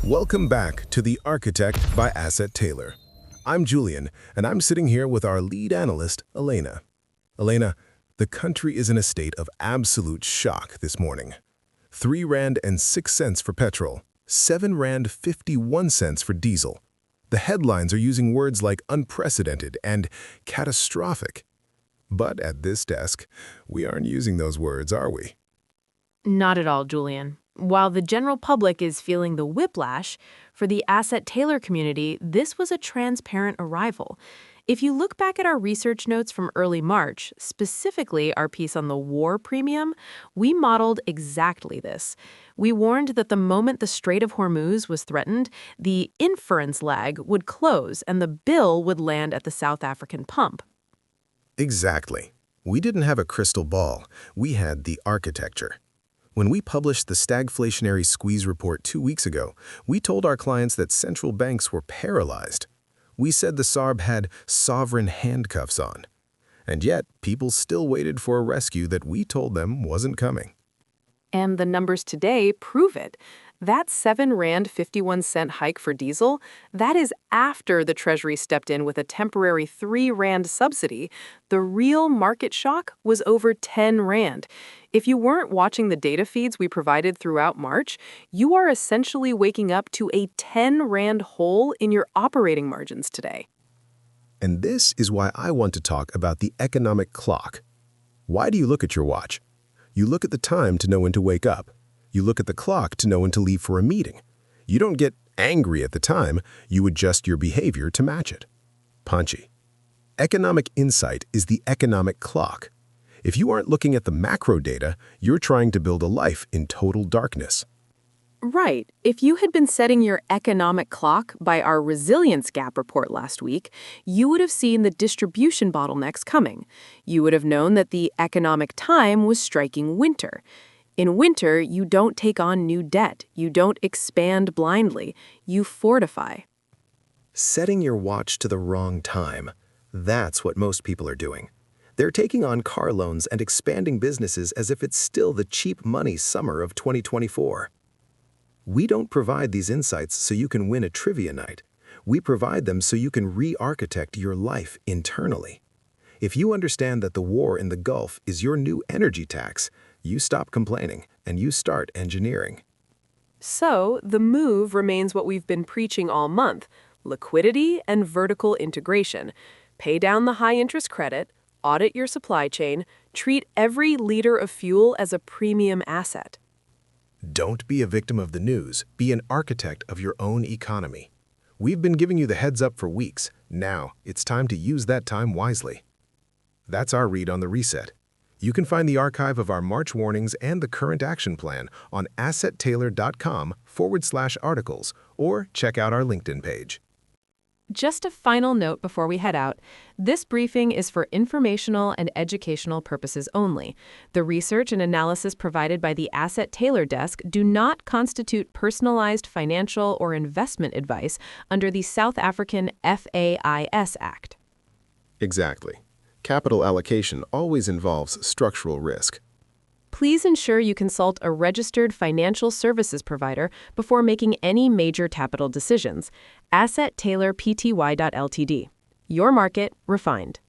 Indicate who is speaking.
Speaker 1: Welcome back to The Architect by Asset Tailor. I'm Julian, and I'm sitting here with our lead analyst, Elena. Elena, the country is in a state of absolute shock this morning. 3 Rand and 6 cents for petrol, 7 Rand 51 cents for diesel. The headlines are using words like unprecedented and catastrophic. But at this desk, we aren't using those words, are we?
Speaker 2: Not at all, Julian. While the general public is feeling the whiplash, for the Asset Tailor community, this was a transparent arrival. If you look back at our research notes from early March, specifically our piece on the war premium, we modeled exactly this. We warned that the moment the Strait of Hormuz was threatened, the inference lag would close and the bill would land at the South African pump.
Speaker 1: Exactly. We didn't have a crystal ball. We had the architecture. When we published the stagflationary squeeze report 2 weeks ago, we told our clients that central banks were paralyzed. We said the SARB had sovereign handcuffs on. And yet, people still waited for a rescue that we told them wasn't coming.
Speaker 2: And the numbers today prove it. That 7 Rand 51 cent hike for diesel, that is after the Treasury stepped in with a temporary 3 Rand subsidy. The real market shock was over 10 Rand. If you weren't watching the data feeds we provided throughout March, you are essentially waking up to a 10 Rand hole in your operating margins today.
Speaker 1: And this is why I want to talk about the economic clock. Why do you look at your watch? You look at the time to know when to wake up. You look at the clock to know when to leave for a meeting. You don't get angry at the time, you adjust your behavior to match it. Punchy. Economic insight is the economic clock. If you aren't looking at the macro data, you're trying to build a life in total darkness.
Speaker 2: Right. If you had been setting your economic clock by our resilience gap report last week, you would have seen the distribution bottlenecks coming. You would have known that the economic time was striking winter. In winter, you don't take on new debt. You don't expand blindly. You fortify.
Speaker 1: Setting your watch to the wrong time. That's what most people are doing. They're taking on car loans and expanding businesses as if it's still the cheap money summer of 2024. We don't provide these insights so you can win a trivia night. We provide them so you can re-architect your life internally. If you understand that the war in the Gulf is your new energy tax, you stop complaining and you start engineering.
Speaker 2: So, the move remains what we've been preaching all month: liquidity and vertical integration. Pay down the high-interest credit, audit your supply chain, treat every liter of fuel as a premium asset.
Speaker 1: Don't be a victim of the news. Be an architect of your own economy. We've been giving you the heads up for weeks. Now, it's time to use that time wisely. That's our read on the reset. You can find the archive of our March warnings and the current action plan on assettailor.com/articles or check out our LinkedIn page.
Speaker 2: Just a final note before we head out. This briefing is for informational and educational purposes only. The research and analysis provided by the Asset Tailor desk do not constitute personalized financial or investment advice under the South African FAIS Act.
Speaker 1: Exactly. Capital allocation always involves structural risk.
Speaker 2: Please ensure you consult a registered financial services provider before making any major capital decisions. Asset Tailor Pty.Ltd. Your market refined.